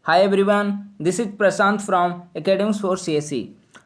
Hi everyone, this is Prashant from academics for CSE.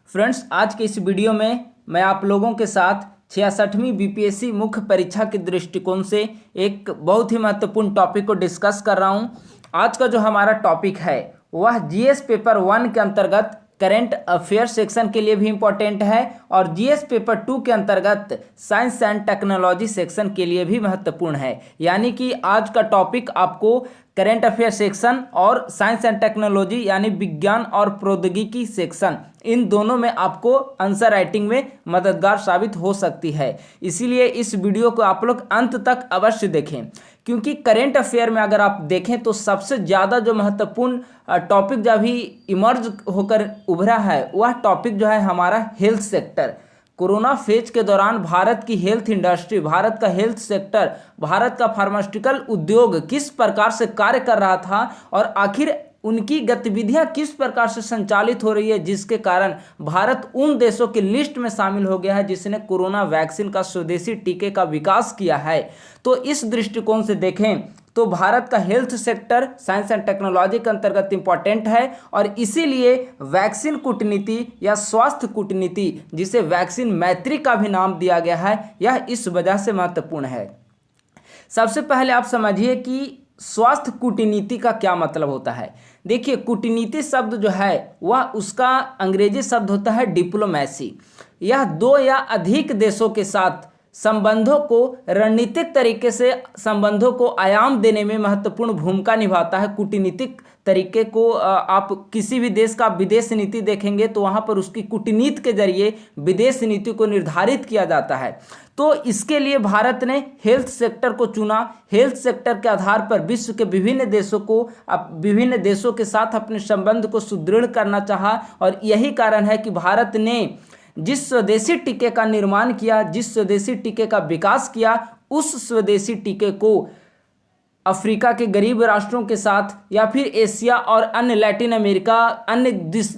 Friends, आज के इस video में मैं आप लोगों के साथ 66वीं बीपीएससी मुख्य परीक्षा के दृष्टिकोण से एक बहुत ही महत्वपूर्ण टॉपिक को डिस्कस कर रहा हूं। आज का जो हमारा टॉपिक है वह जीएस पेपर 1 के अंतर्गत करेंट अफेयर सेक्शन के लिए भी इम्पोर्टेंट है और जीएस पेपर 2 के अंतर्गत साइंस एंड टेक्नोलॉजी सेक्शन के लिए भी महत्वपूर्ण है। यानी कि आज का टॉपिक आपको करेंट अफेयर सेक्शन और साइंस एंड टेक्नोलॉजी यानी विज्ञान और प्रौद्योगिकी सेक्शन, इन दोनों में आपको आंसर राइटिंग में मददगार साबित हो सकती है। इसीलिए इस वीडियो को आप लोग अंत तक अवश्य देखें, क्योंकि करेंट अफेयर में अगर आप देखें तो सबसे ज़्यादा जो महत्वपूर्ण टॉपिक जो अभी इमर्ज होकर उभरा है वह टॉपिक जो है हमारा हेल्थ सेक्टर। कोरोना फेज के दौरान भारत की हेल्थ इंडस्ट्री, भारत का हेल्थ सेक्टर, भारत का फार्मास्यूटिकल उद्योग किस प्रकार से कार्य कर रहा था और आखिर उनकी गतिविधियां किस प्रकार से संचालित हो रही है, जिसके कारण भारत उन देशों की लिस्ट में शामिल हो गया है जिसने कोरोना वैक्सीन का स्वदेशी टीके का विकास किया है। तो इस दृष्टिकोण से देखें तो भारत का health sector science and technology के अंतर्गत इंपॉर्टेंट है और इसीलिए वैक्सीन कूटनीति या स्वास्थ्य कूटनीति, जिसे वैक्सीन मैत्री का भी नाम दिया गया है, यह इस वजह से महत्वपूर्ण है। सबसे पहले आप समझिए कि स्वास्थ्य कूटनीति का क्या मतलब होता है। देखिए, कूटनीति शब्द जो है वह उसका अंग्रेजी शब्द होता है डिप्लोमेसी। यह दो या अधिक देशों के साथ संबंधों को रणनीतिक तरीके से संबंधों को आयाम देने में महत्वपूर्ण भूमिका निभाता है। कूटनीतिक तरीके को आप किसी भी देश का विदेश नीति देखेंगे तो वहाँ पर उसकी कूटनीति के जरिए विदेश नीति को निर्धारित किया जाता है। तो इसके लिए भारत ने हेल्थ सेक्टर को चुना। हेल्थ सेक्टर के आधार पर विश्व के विभिन्न देशों के साथ अपने संबंध को सुदृढ़ करना चाहा और यही कारण है कि भारत ने जिस स्वदेशी टीके का निर्माण किया, जिस स्वदेशी टीके का विकास किया, उस स्वदेशी टीके को अफ्रीका के गरीब राष्ट्रों के साथ या फिर एशिया और अन्य लैटिन अमेरिका अन्य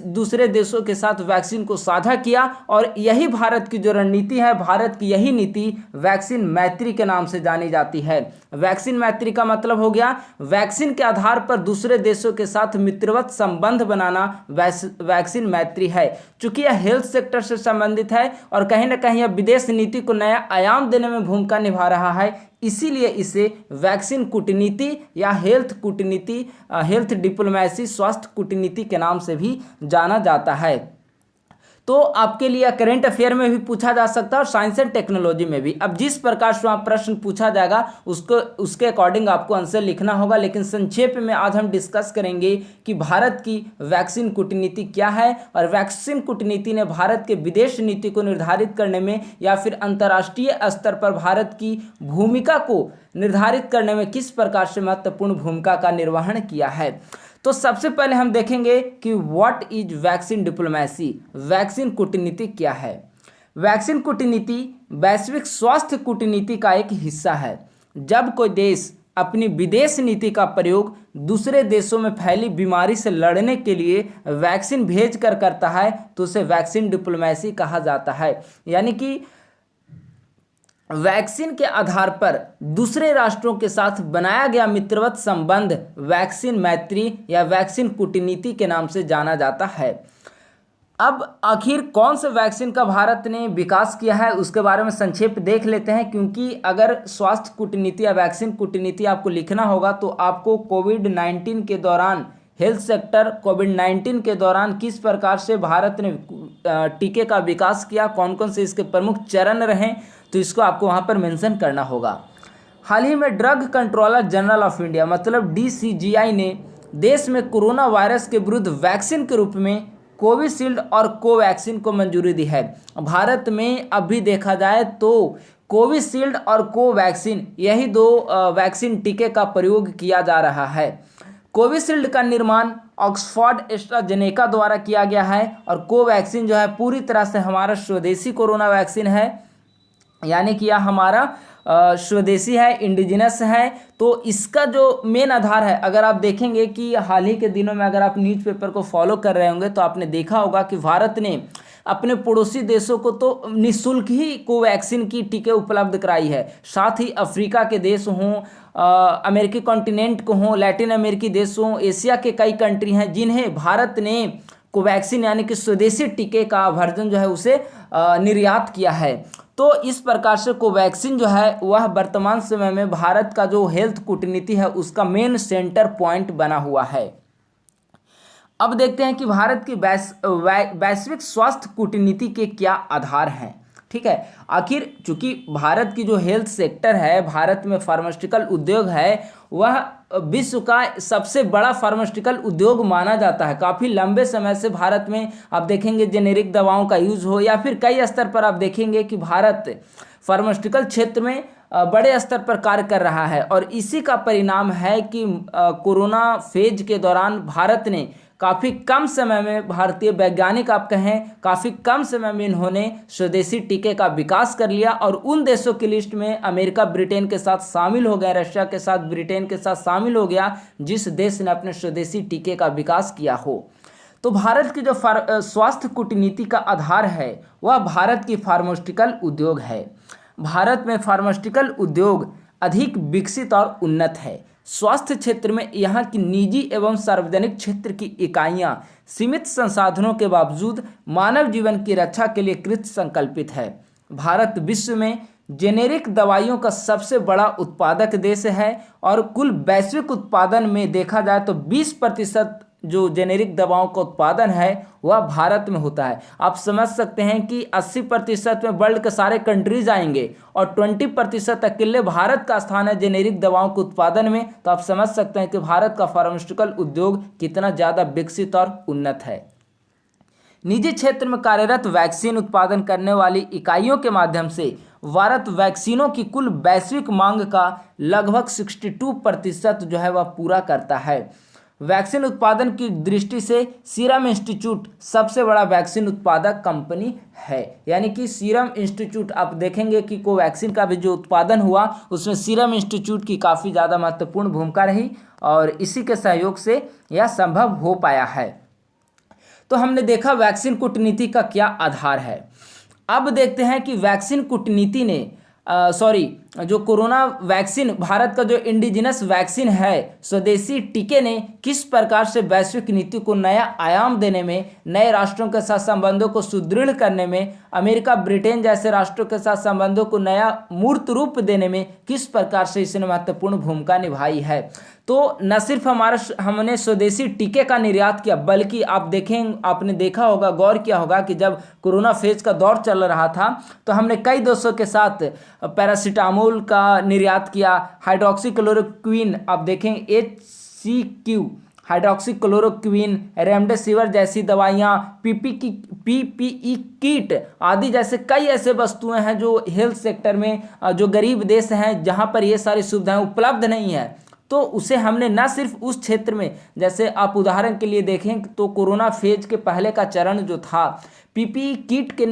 दूसरे देशों के साथ वैक्सीन को साझा किया। और यही भारत की जो रणनीति है, भारत की यही नीति वैक्सीन मैत्री के नाम से जानी जाती है। वैक्सीन मैत्री का मतलब हो गया वैक्सीन के आधार पर दूसरे देशों के साथ मित्रवत संबंध बनाना, वैक्सीन मैत्री है। चूंकि यह हेल्थ सेक्टर से संबंधित है और कहीं ना कहीं यह विदेश नीति को नया आयाम देने में भूमिका निभा रहा है, इसीलिए इसे वैक्सीन कूटनीति या हेल्थ कूटनीति, हेल्थ डिप्लोमेसी, स्वास्थ्य कूटनीति के नाम से भी जाना जाता है। तो आपके लिए करेंट अफेयर में भी पूछा जा सकता है और साइंस एंड टेक्नोलॉजी में भी। अब जिस प्रकार से आप प्रश्न पूछा जाएगा उसके अकॉर्डिंग आपको आंसर लिखना होगा, लेकिन संक्षेप में आज हम डिस्कस करेंगे कि भारत की वैक्सीन कूटनीति क्या है और वैक्सीन कूटनीति ने भारत के विदेश नीति को निर्धारित करने में या फिर अंतर्राष्ट्रीय स्तर पर भारत की भूमिका को निर्धारित करने में किस प्रकार से महत्वपूर्ण भूमिका का निर्वहन किया है। तो सबसे पहले हम देखेंगे कि what is vaccine diplomacy, vaccine कूटनीति क्या है। वैक्सीन कूटनीति वैश्विक स्वास्थ्य कूटनीति का एक हिस्सा है। जब कोई देश अपनी विदेश नीति का प्रयोग दूसरे देशों में फैली बीमारी से लड़ने के लिए वैक्सीन भेज कर करता है तो उसे वैक्सीन डिप्लोमेसी कहा जाता है। यानी कि वैक्सीन के आधार पर दूसरे राष्ट्रों के साथ बनाया गया मित्रवत संबंध वैक्सीन मैत्री या वैक्सीन कूटनीति के नाम से जाना जाता है। अब आखिर कौन से वैक्सीन का भारत ने विकास किया है उसके बारे में संक्षेप देख लेते हैं, क्योंकि अगर स्वास्थ्य कूटनीति या वैक्सीन कूटनीति आपको लिखना होगा तो आपको कोविड-19 के दौरान हेल्थ सेक्टर कोविड-19 के दौरान किस प्रकार से भारत ने टीके का विकास किया, कौन कौन से इसके प्रमुख चरण रहे, तो इसको आपको वहाँ पर मेंशन करना होगा। हाल ही में drug controller general of India मतलब DCGI ने देश में कोरोना वायरस के विरुद्ध वैक्सीन के रूप में कोविशील्ड और कोवैक्सीन को मंजूरी दी है। भारत में अभी देखा जाए तो कोविशील्ड और कोवैक्सीन यही दो वैक्सीन टीके का प्रयोग किया जा रहा है। कोविशील्ड का निर्माण ऑक्सफोर्ड एस्ट्राजेनेका द्वारा किया गया है और कोवैक्सीन जो है पूरी तरह से हमारा स्वदेशी कोरोना वैक्सीन है, यानी कि यह हमारा स्वदेशी है, इंडिजिनस है। तो इसका जो मेन आधार है, अगर आप देखेंगे कि हाल ही के दिनों में अगर आप न्यूज़पेपर को फॉलो कर रहे होंगे तो आपने देखा होगा कि भारत ने अपने पड़ोसी देशों को तो निःशुल्क ही कोवैक्सीन की टीके उपलब्ध कराई है। साथ ही अफ्रीका के देश हों, अमेरिकी कॉन्टिनेंट को हों, लैटिन अमेरिकी देश हों, एशिया के कई कंट्री हैं जिन्हें भारत ने कोवैक्सीन यानी कि स्वदेशी टीके का वर्जन जो है उसे निर्यात किया है। तो इस प्रकार से कोवैक्सीन जो है वह वर्तमान समय में भारत का जो हेल्थ कूटनीति है उसका मेन सेंटर पॉइंट बना हुआ है। अब देखते हैं कि भारत की वैश्विक स्वास्थ्य कूटनीति के क्या आधार हैं। ठीक है, आखिर चूंकि भारत की जो हेल्थ सेक्टर है, भारत में फार्मास्यूटिकल उद्योग है, वह विश्व का सबसे बड़ा फार्मास्यूटिकल उद्योग माना जाता है। काफ़ी लंबे समय से भारत में आप देखेंगे जेनेरिक दवाओं का यूज हो या फिर कई स्तर पर आप देखेंगे कि भारत फार्मास्यूटिकल क्षेत्र में बड़े स्तर पर कार्य कर रहा है। और इसी का परिणाम है कि कोरोना फेज के दौरान भारत ने काफ़ी कम समय में, भारतीय वैज्ञानिक आप कहें, काफ़ी कम समय में इन्होंने स्वदेशी टीके का विकास कर लिया और उन देशों की लिस्ट में अमेरिका ब्रिटेन के साथ शामिल हो गया, रशिया के साथ, ब्रिटेन के साथ शामिल हो गया जिस देश ने अपने स्वदेशी टीके का विकास किया हो। तो भारत की जो स्वास्थ्य कूटनीति का आधार है वह भारत की फार्मास्यूटिकल उद्योग है। भारत में फार्मास्यूटिकल उद्योग अधिक विकसित और उन्नत है। स्वास्थ्य क्षेत्र में यहाँ की निजी एवं सार्वजनिक क्षेत्र की इकाइयाँ सीमित संसाधनों के बावजूद मानव जीवन की रक्षा के लिए कृत संकल्पित है। भारत विश्व में जेनेरिक दवाइयों का सबसे बड़ा उत्पादक देश है और कुल वैश्विक उत्पादन में देखा जाए तो 20% जो जेनेरिक दवाओं का उत्पादन है वह भारत में होता है। आप समझ सकते हैं कि 80% में वर्ल्ड के सारे कंट्रीज आएंगे और 20% अकेले भारत का स्थान है जेनेरिक दवाओं के उत्पादन में। तो आप समझ सकते हैं कि भारत का फार्मास्यूटिकल उद्योग कितना ज़्यादा विकसित और उन्नत है। निजी क्षेत्र में कार्यरत वैक्सीन उत्पादन करने वाली इकाइयों के माध्यम से भारत वैक्सीनों की कुल वैश्विक मांग का लगभग 62% जो है वह पूरा करता है। वैक्सीन उत्पादन की दृष्टि से सीरम इंस्टीट्यूट सबसे बड़ा वैक्सीन उत्पादक कंपनी है। यानी कि सीरम इंस्टीट्यूट, आप देखेंगे कि कोवैक्सीन का भी जो उत्पादन हुआ उसमें सीरम इंस्टीट्यूट की काफ़ी ज़्यादा महत्वपूर्ण भूमिका रही और इसी के सहयोग से यह संभव हो पाया है। तो हमने देखा वैक्सीन कूटनीति का क्या आधार है। अब देखते हैं कि वैक्सीन कूटनीति ने जो कोरोना वैक्सीन, भारत का जो इंडिजिनस वैक्सीन है, स्वदेशी टीके ने किस प्रकार से वैश्विक नीति को नया आयाम देने में, नए राष्ट्रों के साथ संबंधों को सुदृढ़ करने में, अमेरिका ब्रिटेन जैसे राष्ट्रों के साथ संबंधों को नया मूर्त रूप देने में किस प्रकार से इसने महत्वपूर्ण भूमिका निभाई है। तो न सिर्फ हमने स्वदेशी टीके का निर्यात किया, बल्कि आपने देखा होगा, गौर किया होगा कि जब कोरोना फेज का दौर चल रहा था तो हमने कई देशों के साथ पैरासीटामोल का निर्यात किया, हाइड्रोक्सीक्लोरोक्विन, आप देखें HCQ, हाइड्रोक्सीक्लोरोक्विन, रेमडेसिविर जैसी दवाइयाँ, PPE किट आदि जैसे कई ऐसे वस्तुएं हैं जो हेल्थ सेक्टर में जो गरीब देश हैं जहां पर ये सारी सुविधाएं उपलब्ध नहीं है, तो उसे हमने न सिर्फ उस क्षेत्र में, जैसे आप उदाहरण के लिए देखें तो कोरोना फेज के पहले का चरण जो था, PPE किट के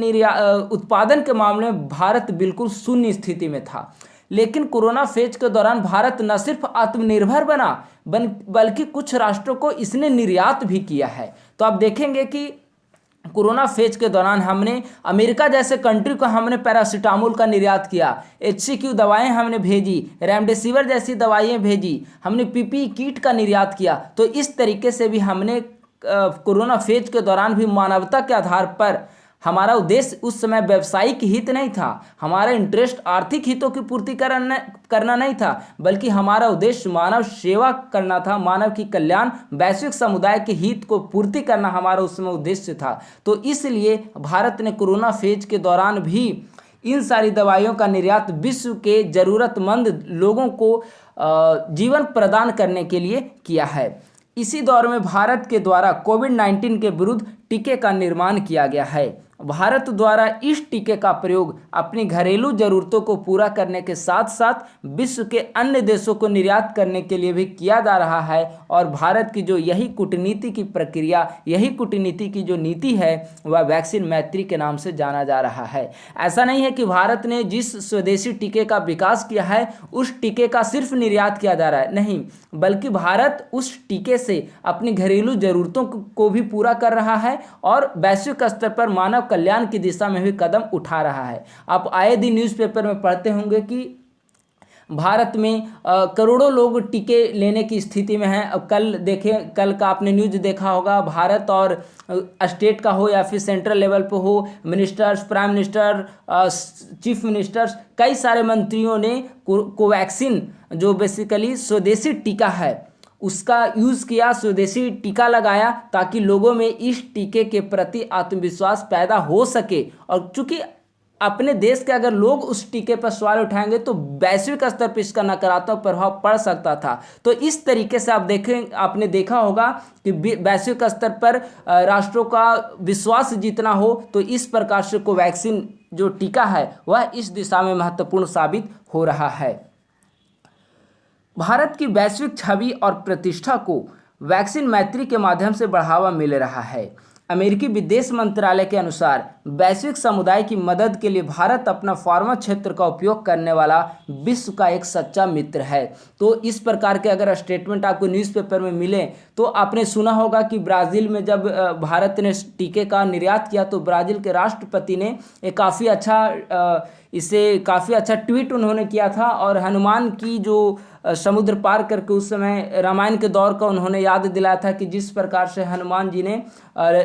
उत्पादन के मामले में भारत बिल्कुल शून्य स्थिति में था। लेकिन कोरोना फेज के दौरान भारत न सिर्फ आत्मनिर्भर बना बल्कि कुछ राष्ट्रों को इसने निर्यात भी किया है। तो आप देखेंगे कि कोरोना फेज के दौरान हमने अमेरिका जैसे कंट्री को हमने पैरासीटामोल का निर्यात किया, HCQ दवाएं हमने भेजी, रेमडेसिविर जैसी दवाइयाँ भेजी, हमने PPE किट का निर्यात किया। तो इस तरीके से भी हमने कोरोना फेज के दौरान भी मानवता के आधार पर, हमारा उद्देश्य उस समय व्यावसायिक हित नहीं था, हमारा इंटरेस्ट आर्थिक हितों की पूर्ति करना नहीं था, बल्कि हमारा उद्देश्य मानव सेवा करना था, मानव की कल्याण, वैश्विक समुदाय के हित को पूर्ति करना हमारा उस समय उद्देश्य था। तो इसलिए भारत ने कोरोना फेज के दौरान भी इन सारी दवाइयों का निर्यात विश्व के ज़रूरतमंद लोगों को जीवन प्रदान करने के लिए किया है। इसी दौर में भारत के द्वारा कोविड-19 के विरुद्ध टीके का निर्माण किया गया है। भारत द्वारा इस टीके का प्रयोग अपनी घरेलू ज़रूरतों को पूरा करने के साथ साथ विश्व के अन्य देशों को निर्यात करने के लिए भी किया जा रहा है। और भारत की जो यही कूटनीति की प्रक्रिया, यही कूटनीति की जो नीति है वह वैक्सीन मैत्री के नाम से जाना जा रहा है। ऐसा नहीं है कि भारत ने जिस स्वदेशी टीके का विकास किया है उस टीके का सिर्फ निर्यात किया जा रहा है, नहीं, बल्कि भारत उस टीके से अपनी घरेलू ज़रूरतों को भी पूरा कर रहा है और वैश्विक स्तर पर मानव कल्याण की दिशा में भी कदम उठा रहा है। आप आए दिन न्यूज़पेपर में पढ़ते होंगे कि भारत में करोड़ों लोग टीके लेने की स्थिति में हैं। अब कल का आपने न्यूज़ देखा होगा, भारत और स्टेट का हो या फिर सेंट्रल लेवल पे हो, ministers, prime minister, chief ministers, कई सारे मंत्रियों ने कोवैक्सीन जो बेसिकली स्वदेशी टीका है उसका यूज़ किया, स्वदेशी टीका लगाया, ताकि लोगों में इस टीके के प्रति आत्मविश्वास पैदा हो सके। और चूंकि अपने देश के अगर लोग उस टीके पर सवाल उठाएंगे तो वैश्विक स्तर पर इसका नकारात्मक प्रभाव पड़ सकता था। तो इस तरीके से आपने देखा होगा कि वैश्विक स्तर पर राष्ट्रों का विश्वास जितना हो, तो इस प्रकार से कोवैक्सीन जो टीका है वह इस दिशा में महत्वपूर्ण साबित हो रहा है। भारत की वैश्विक छवि और प्रतिष्ठा को वैक्सीन मैत्री के माध्यम से बढ़ावा मिल रहा है। अमेरिकी विदेश मंत्रालय के अनुसार वैश्विक समुदाय की मदद के लिए भारत अपना फार्मा क्षेत्र का उपयोग करने वाला विश्व का एक सच्चा मित्र है। तो इस प्रकार के अगर स्टेटमेंट आपको न्यूज़पेपर में मिले तो आपने सुना होगा कि ब्राज़ील में जब भारत ने टीके का निर्यात किया तो ब्राज़ील के राष्ट्रपति ने एक काफ़ी अच्छा ट्वीट उन्होंने किया था, और हनुमान की जो समुद्र पार करके उस समय रामायण के दौर का उन्होंने याद दिलाया था कि जिस प्रकार से हनुमान जी ने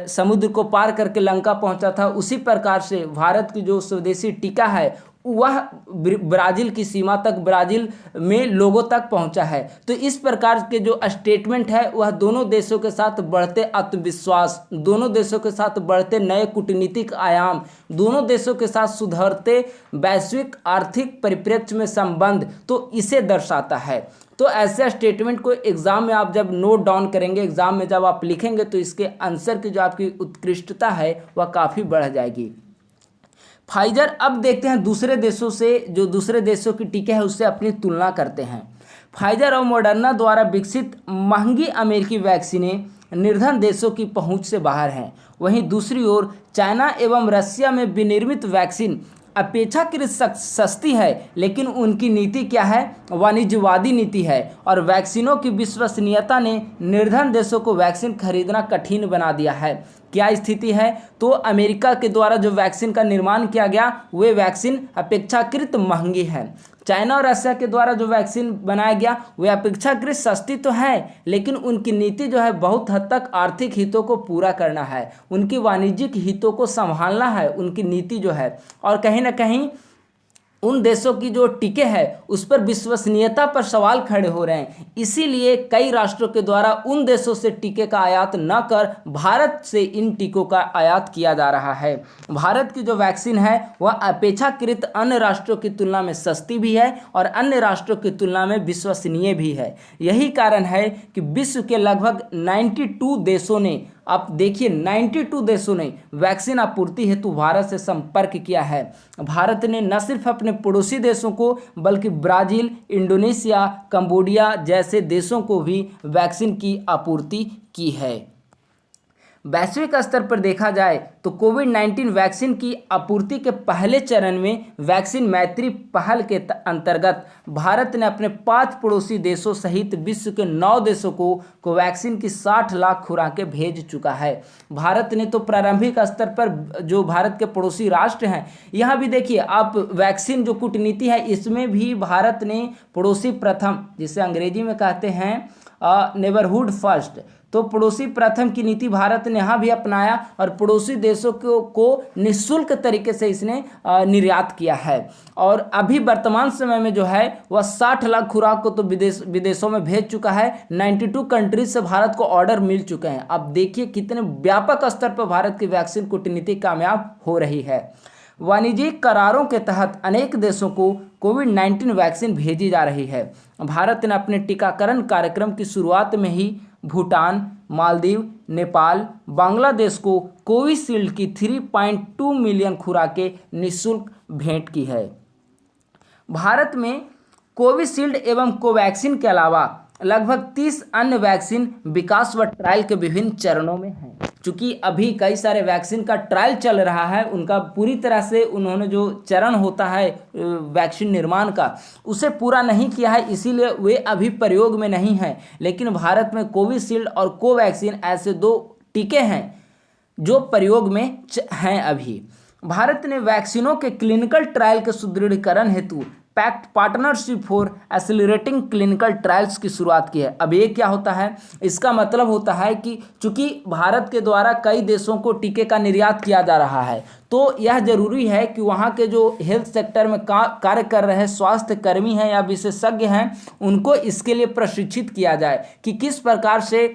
समुद्र को पार करके लंका पहुंचा था, उसी प्रकार से भारत की जो स्वदेशी टीका है वह ब्राज़ील की सीमा तक, ब्राज़ील में लोगों तक पहुंचा है। तो इस प्रकार के जो स्टेटमेंट है वह दोनों देशों के साथ बढ़ते आत्मविश्वास, दोनों देशों के साथ बढ़ते नए कूटनीतिक आयाम, दोनों देशों के साथ सुधरते वैश्विक आर्थिक परिप्रेक्ष्य में संबंध, तो इसे दर्शाता है। तो ऐसे स्टेटमेंट को एग्जाम में आप जब नोट डाउन करेंगे, एग्जाम में जब आप लिखेंगे, तो इसके आंसर की जो आपकी उत्कृष्टता है वह काफ़ी बढ़ जाएगी। फाइजर, अब देखते हैं दूसरे देशों से, जो दूसरे देशों की टीके हैं उससे अपनी तुलना करते हैं। फाइजर और मॉडर्ना द्वारा विकसित महंगी अमेरिकी वैक्सीनें निर्धन देशों की पहुंच से बाहर हैं। वहीं दूसरी ओर चाइना एवं रसिया में विनिर्मित वैक्सीन अपेक्षाकृत सस्ती है, लेकिन उनकी नीति क्या है? वाणिज्यवादी नीति है, और वैक्सीनों की विश्वसनीयता ने निर्धन देशों को वैक्सीन खरीदना कठिन बना दिया है। क्या स्थिति है? तो अमेरिका के द्वारा जो वैक्सीन का निर्माण किया गया वे वैक्सीन अपेक्षाकृत महंगी है। चाइना और रशिया के द्वारा जो वैक्सीन बनाया गया वे अपेक्षाकृत सस्ती तो है, लेकिन उनकी नीति जो है बहुत हद तक आर्थिक हितों को पूरा करना है, उनकी वाणिज्यिक हितों को संभालना है उनकी नीति जो है। और कहीं ना कहीं उन देशों की जो टीके हैं उस पर विश्वसनीयता पर सवाल खड़े हो रहे हैं। इसीलिए कई राष्ट्रों के द्वारा उन देशों से टीके का आयात न कर भारत से इन टीकों का आयात किया जा रहा है। भारत की जो वैक्सीन है वह अपेक्षाकृत अन्य राष्ट्रों की तुलना में सस्ती भी है और अन्य राष्ट्रों की तुलना में विश्वसनीय भी है। यही कारण है कि विश्व के लगभग 92 देशों ने, आप देखिए 92 देशों ने वैक्सीन आपूर्ति हेतु भारत से संपर्क किया है। भारत ने न सिर्फ अपने पड़ोसी देशों को बल्कि ब्राज़ील, इंडोनेशिया, कंबोडिया जैसे देशों को भी वैक्सीन की आपूर्ति की है। वैश्विक स्तर पर देखा जाए तो कोविड-19 वैक्सीन की आपूर्ति के पहले चरण में वैक्सीन मैत्री पहल के अंतर्गत भारत ने अपने 5 पड़ोसी देशों सहित विश्व के 9 देशों को कोवैक्सीन की 60 लाख खुराकें भेज चुका है। भारत ने तो प्रारंभिक स्तर पर जो भारत के पड़ोसी राष्ट्र हैं, यहाँ भी देखिए आप वैक्सीन जो कूटनीति है इसमें भी भारत ने पड़ोसी प्रथम, जिसे अंग्रेजी में कहते हैं नेबरहुड फर्स्ट, तो पड़ोसी प्रथम की नीति भारत ने यहाँ भी अपनाया और पड़ोसी देशों को निःशुल्क तरीके से इसने निर्यात किया है। और अभी वर्तमान समय में जो है वह 60 लाख खुराक को तो विदेशों में भेज चुका है। 92 कंट्रीज से भारत को ऑर्डर मिल चुके हैं। अब देखिए कितने व्यापक स्तर पर भारत की वैक्सीन कूटनीति कामयाब हो रही है। वाणिज्यिक करारों के तहत अनेक देशों को कोविड-19 वैक्सीन भेजी जा रही है। भारत ने अपने टीकाकरण कार्यक्रम की शुरुआत में ही भूटान, मालदीव, नेपाल, बांग्लादेश को कोविशील्ड की 3.2 मिलियन खुराकें निःशुल्क भेंट की है। भारत में कोविशील्ड एवं कोवैक्सीन के अलावा लगभग 30 अन्य वैक्सीन विकास व ट्रायल के विभिन्न चरणों में हैं। चूँकि अभी कई सारे वैक्सीन का ट्रायल चल रहा है, उनका पूरी तरह से उन्होंने जो चरण होता है वैक्सीन निर्माण का उसे पूरा नहीं किया है, इसीलिए वे अभी प्रयोग में नहीं हैं। लेकिन भारत में कोविशील्ड और कोवैक्सीन ऐसे 2 टीके हैं जो प्रयोग में हैं अभी। भारत ने वैक्सीनों के क्लिनिकल ट्रायल के सुदृढ़ीकरण हेतु pact partnership for accelerating clinical trials की शुरुआत की है। अब ये क्या होता है, इसका मतलब होता है कि चूंकि भारत के द्वारा कई देशों को टीके का निर्यात किया जा रहा है, तो यह जरूरी है कि वहाँ के जो हेल्थ सेक्टर में कार्य कर रहे स्वास्थ्य कर्मी हैं या विशेषज्ञ हैं, उनको इसके लिए प्रशिक्षित किया जाए कि किस प्रकार से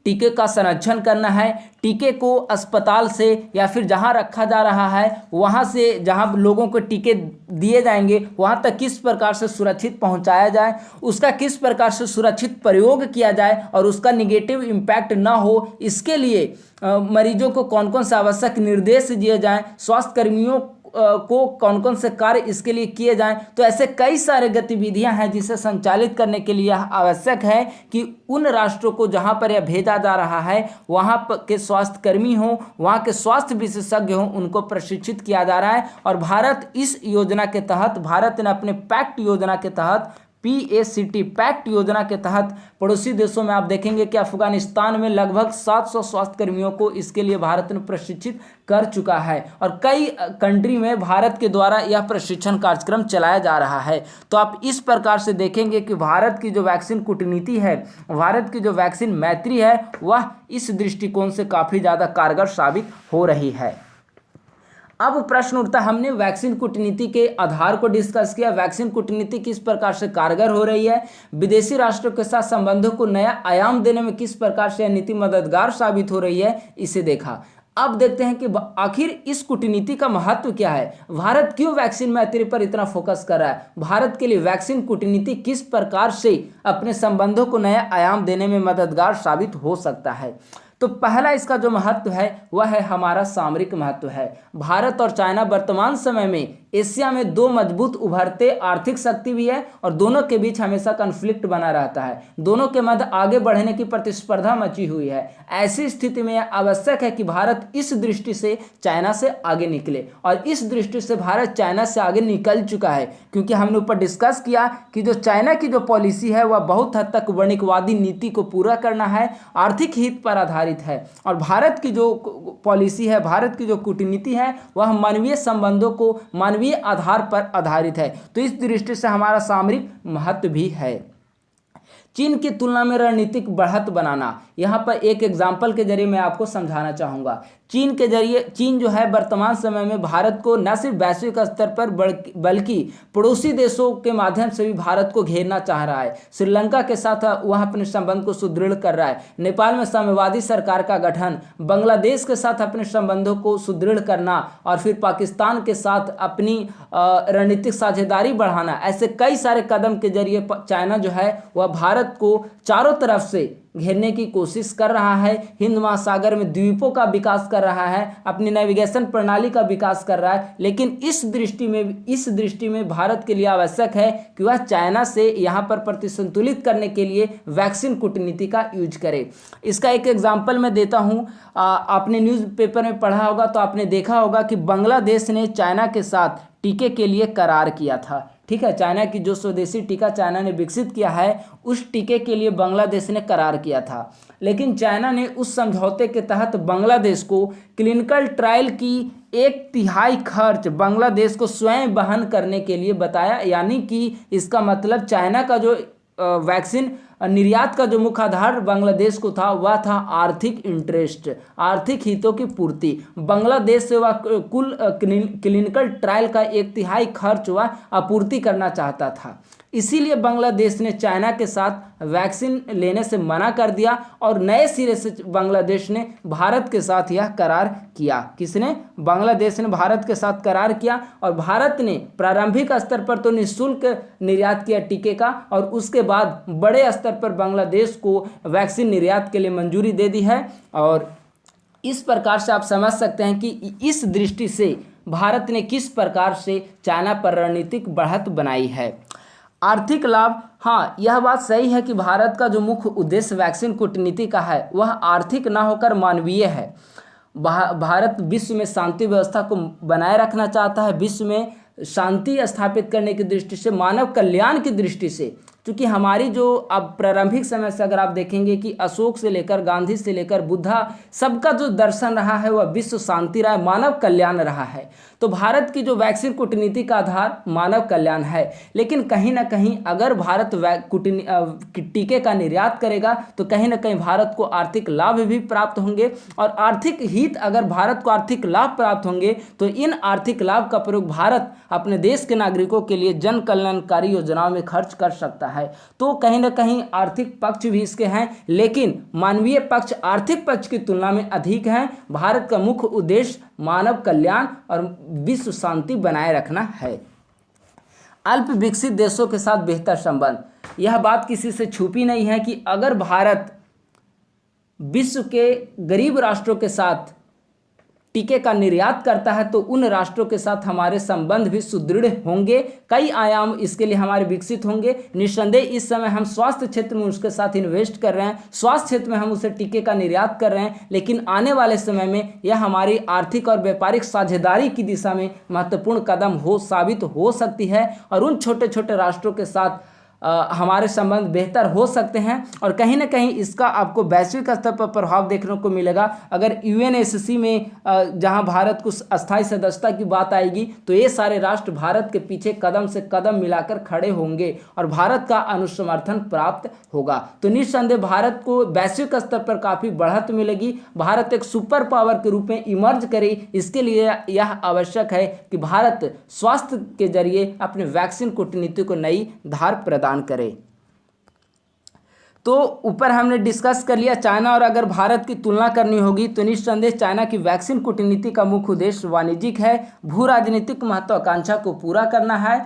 टीके का संरक्षण करना है, टीके को अस्पताल से या फिर जहां रखा जा रहा है वहां से जहां लोगों को टीके दिए जाएंगे वहां तक किस प्रकार से सुरक्षित पहुंचाया जाए, उसका किस प्रकार से सुरक्षित प्रयोग किया जाए और उसका निगेटिव इम्पैक्ट ना हो, इसके लिए मरीजों को कौन कौन से आवश्यक निर्देश दिए जाएं, स्वास्थ्य कर्मियों को कौन कौन से कार्य इसके लिए किए जाएं। तो ऐसे कई सारे गतिविधियां हैं जिसे संचालित करने के लिए आवश्यक है कि उन राष्ट्रों को जहां पर यह भेजा जा रहा है वहां के स्वास्थ्य कर्मी हों, वहां के स्वास्थ्य विशेषज्ञ हों, उनको प्रशिक्षित किया जा रहा है। और भारत इस योजना के तहत, भारत ने अपने पैक्ट योजना के तहत, PACT पैक्ट योजना के तहत पड़ोसी देशों में आप देखेंगे कि अफगानिस्तान में लगभग 700 स्वास्थ्य कर्मियों को इसके लिए भारत ने प्रशिक्षित कर चुका है और कई कंट्री में भारत के द्वारा यह प्रशिक्षण कार्यक्रम चलाया जा रहा है। तो आप इस प्रकार से देखेंगे कि भारत की जो वैक्सीन कूटनीति है, भारत की जो वैक्सीन मैत्री है, वह इस दृष्टिकोण से काफ़ी ज़्यादा कारगर साबित हो रही है। अब प्रश्न उठता है, हमने वैक्सीन कूटनीति के आधार को डिस्कस किया, वैक्सीन कूटनीति किस प्रकार से कारगर हो रही है, विदेशी राष्ट्रों के साथ संबंधों को नया आयाम देने में किस प्रकार से यह नीति मददगार साबित हो रही है, इसे देखा। अब देखते हैं कि आखिर इस कूटनीति का महत्व क्या है, भारत क्यों वैक्सीन मैत्री पर इतना फोकस कर रहा है, भारत के लिए वैक्सीन कूटनीति किस प्रकार से अपने संबंधों को नया आयाम देने में मददगार साबित हो सकता है। तो पहला इसका जो महत्व है वह है हमारा सामरिक महत्व है। भारत और चाइना वर्तमान समय में एशिया में दो मजबूत उभरते आर्थिक शक्ति भी है और दोनों के बीच हमेशा कन्फ्लिक्ट बना रहता है, दोनों के मध्य आगे बढ़ने की प्रतिस्पर्धा मची हुई है। ऐसी स्थिति में आवश्यक है कि भारत इस दृष्टि से चाइना से आगे निकले और इस दृष्टि से भारत चाइना से आगे निकल चुका है, क्योंकि हमने ऊपर डिस्कस किया कि जो चाइना की जो पॉलिसी है वह बहुत हद तक वणिकवादी नीति को पूरा करना है, आर्थिक हित पर आधारित है, और भारत की जो पॉलिसी है, भारत की जो कूटनीति है वह मानवीय संबंधों को मानवीय आधार पर आधारित है। तो इस दृष्टि से हमारा सामरिक महत्व भी है। चीन की तुलना में रणनीतिक बढ़त बनाना, यहाँ पर एक एग्जाम्पल के जरिए मैं आपको समझाना चाहूँगा। चीन जो है वर्तमान समय में भारत को न सिर्फ वैश्विक स्तर पर बल्कि पड़ोसी देशों के माध्यम से भी भारत को घेरना चाह रहा है। श्रीलंका के साथ वह अपने संबंध को सुदृढ़ कर रहा है, नेपाल में साम्यवादी सरकार का गठन, बांग्लादेश के साथ अपने संबंधों को सुदृढ़ करना और फिर पाकिस्तान के साथ अपनी रणनीतिक साझेदारी बढ़ाना, ऐसे कई सारे कदम के जरिए चाइना जो है वह भारत को चारों तरफ से घेरने की कोशिश कर रहा है, हिंद महासागर में द्वीपों का विकास कर रहा है, अपनी नेविगेशन प्रणाली का विकास कर रहा है। लेकिन इस दृष्टि में भारत के लिए आवश्यक है कि वह चाइना से यहाँ पर प्रतिसंतुलित करने के लिए वैक्सीन कूटनीति का यूज करे। इसका एक एग्जाम्पल मैं देता हूँ। आपने न्यूज़पेपर में पढ़ा होगा तो आपने देखा होगा कि बांग्लादेश ने चाइना के साथ टीके के लिए करार किया था। ठीक है, चाइना की जो स्वदेशी टीका चाइना ने विकसित किया है उस टीके के लिए बांग्लादेश ने करार किया था, लेकिन चाइना ने उस समझौते के तहत बांग्लादेश को क्लिनिकल ट्रायल की 1/3 खर्च बांग्लादेश को स्वयं वहन करने के लिए बताया। यानी कि इसका मतलब चाइना का जो वैक्सीन निर्यात का जो मुख्य आधार बांग्लादेश को था वह था आर्थिक इंटरेस्ट, आर्थिक हितों की पूर्ति। बांग्लादेश से वह कुल क्लिनिकल ट्रायल का 1/3 खर्च वह आपूर्ति करना चाहता था। इसीलिए बांग्लादेश ने चाइना के साथ वैक्सीन लेने से मना कर दिया और नए सिरे से बांग्लादेश ने भारत के साथ यह करार किया। किसने? बांग्लादेश ने भारत के साथ करार किया और भारत ने प्रारंभिक स्तर पर तो निःशुल्क निर्यात किया टीके का और उसके बाद बड़े स्तर पर बांग्लादेश को वैक्सीन निर्यात के लिए मंजूरी दे दी है। और इस प्रकार से आप समझ सकते हैं कि इस दृष्टि से भारत ने किस प्रकार से चाइना पर रणनीतिक बढ़त बनाई है। आर्थिक लाभ, हाँ यह बात सही है कि भारत का जो मुख्य उद्देश्य वैक्सीन कूटनीति का है वह आर्थिक ना होकर मानवीय है। भारत विश्व में शांति व्यवस्था को बनाए रखना चाहता है, विश्व में शांति स्थापित करने की दृष्टि से, मानव कल्याण की दृष्टि से, चूँकि हमारी जो अब प्रारंभिक समय से अगर आप देखेंगे कि अशोक से लेकर गांधी से लेकर बुद्धा, सबका जो दर्शन रहा है वह विश्व शांति रहा है, मानव कल्याण रहा है। तो भारत की जो वैक्सीन कूटनीति का आधार मानव कल्याण है। लेकिन कहीं ना कहीं अगर भारत टीके का निर्यात करेगा तो कहीं ना कहीं भारत को आर्थिक लाभ भी प्राप्त होंगे, और आर्थिक हित, अगर भारत को आर्थिक लाभ प्राप्त होंगे तो इन आर्थिक लाभ का प्रयोग भारत अपने देश के नागरिकों के लिए जन कल्याणकारी योजनाओं में खर्च कर सकता है। तो कहीं ना कहीं आर्थिक पक्ष भी इसके हैं, लेकिन मानवीय पक्ष आर्थिक पक्ष की तुलना में अधिक है। भारत का मुख्य उद्देश्य मानव कल्याण और विश्व शांति बनाए रखना है। अल्प विकसित देशों के साथ बेहतर संबंध, यह बात किसी से छुपी नहीं है कि अगर भारत विश्व के गरीब राष्ट्रों के साथ टीके का निर्यात करता है तो उन राष्ट्रों के साथ हमारे संबंध भी सुदृढ़ होंगे, कई आयाम इसके लिए हमारे विकसित होंगे। निस्संदेह इस समय हम स्वास्थ्य क्षेत्र में उसके साथ इन्वेस्ट कर रहे हैं, स्वास्थ्य क्षेत्र में हम उसे टीके का निर्यात कर रहे हैं, लेकिन आने वाले समय में यह हमारी आर्थिक और व्यापारिक साझेदारी की दिशा में महत्वपूर्ण कदम साबित हो सकती है, और उन छोटे छोटे राष्ट्रों के साथ हमारे संबंध बेहतर हो सकते हैं। और कहीं ना कहीं इसका आपको वैश्विक स्तर पर प्रभाव देखने को मिलेगा। अगर यूएनएससी में जहां भारत को अस्थायी सदस्यता की बात आएगी तो ये सारे राष्ट्र भारत के पीछे कदम से कदम मिलाकर खड़े होंगे और भारत का अनुसमर्थन प्राप्त होगा। तो निस्संदेह भारत को वैश्विक स्तर पर काफ़ी बढ़त मिलेगी। भारत एक सुपर पावर के रूप में इमर्ज करे, इसके लिए यह आवश्यक है कि भारत स्वास्थ्य के जरिए अपने वैक्सीन कूटनीति को नई धार प्रदान करे। तो ऊपर हमने डिस्कस कर लिया चाइना और अगर भारत की तुलना करनी होगी तो निस्संदेह चाइना की वैक्सीन कूटनीति का मुख्य उद्देश्य वाणिज्यिक है, भू राजनीतिक महत्वाकांक्षा को पूरा करना है।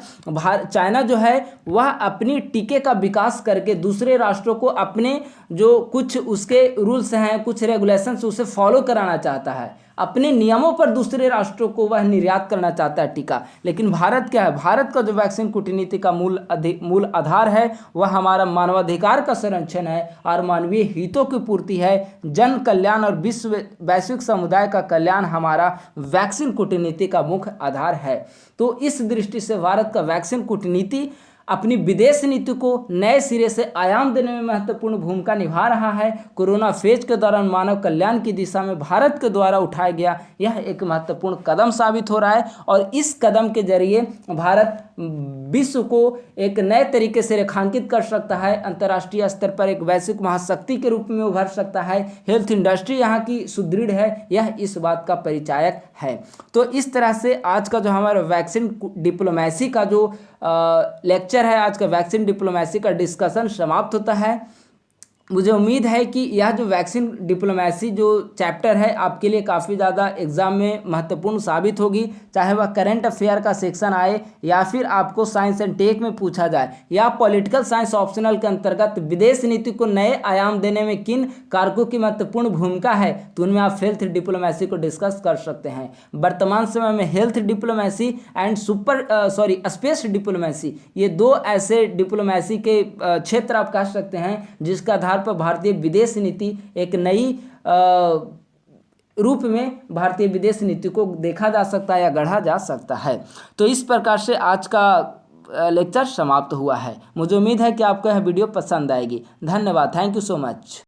चाइना जो है वह अपनी टीके का विकास करके दूसरे राष्ट्रों को अपने जो कुछ उसके रूल्स हैं, कुछ रेगुलेशंस उसे फॉलो कराना चाहता है, अपने नियमों पर दूसरे राष्ट्रों को वह निर्यात करना चाहता है टीका। लेकिन भारत क्या है, भारत का जो वैक्सीन कूटनीति का मूल आधार है वह हमारा मानवाधिकार का संरक्षण है और मानवीय हितों की पूर्ति है। जन कल्याण और वैश्विक समुदाय का कल्याण हमारा वैक्सीन कूटनीति का मुख्य आधार है। तो इस दृष्टि से भारत का वैक्सीन कूटनीति अपनी विदेश नीति को नए सिरे से आयाम देने में महत्वपूर्ण भूमिका निभा रहा है। कोरोना फेज के दौरान मानव कल्याण की दिशा में भारत के द्वारा उठाया गया यह एक महत्वपूर्ण कदम साबित हो रहा है, और इस कदम के जरिए भारत विश्व को एक नए तरीके से रेखांकित कर सकता है, अंतर्राष्ट्रीय स्तर पर एक वैश्विक महाशक्ति के रूप में उभर सकता है। हेल्थ इंडस्ट्री यहाँ की सुदृढ़ है, यह इस बात का परिचायक है। तो इस तरह से आज का जो हमारा वैक्सीन डिप्लोमेसी का जो लेक्चर है, आज का वैक्सीन डिप्लोमेसी का डिस्कशन समाप्त होता है। मुझे उम्मीद है कि यह जो वैक्सीन डिप्लोमेसी जो चैप्टर है आपके लिए काफ़ी ज़्यादा एग्जाम में महत्वपूर्ण साबित होगी, चाहे वह करंट अफेयर का सेक्शन आए या फिर आपको साइंस एंड टेक में पूछा जाए या पॉलिटिकल साइंस ऑप्शनल के अंतर्गत विदेश नीति को नए आयाम देने में किन कारकों की महत्वपूर्ण भूमिका है, तो उनमें आप हेल्थ डिप्लोमेसी को डिस्कस कर सकते हैं। वर्तमान समय में health diplomacy and space diplomacy, ये दो ऐसे डिप्लोमेसी के क्षेत्र आप कह सकते हैं जिसका आधार पर भारतीय विदेश नीति एक नई रूप में भारतीय विदेश नीति को देखा जा सकता है या गढ़ा जा सकता है। तो इस प्रकार से आज का लेक्चर समाप्त हुआ है। मुझे उम्मीद है कि आपको यह वीडियो पसंद आएगी। धन्यवाद, थैंक यू सो मच।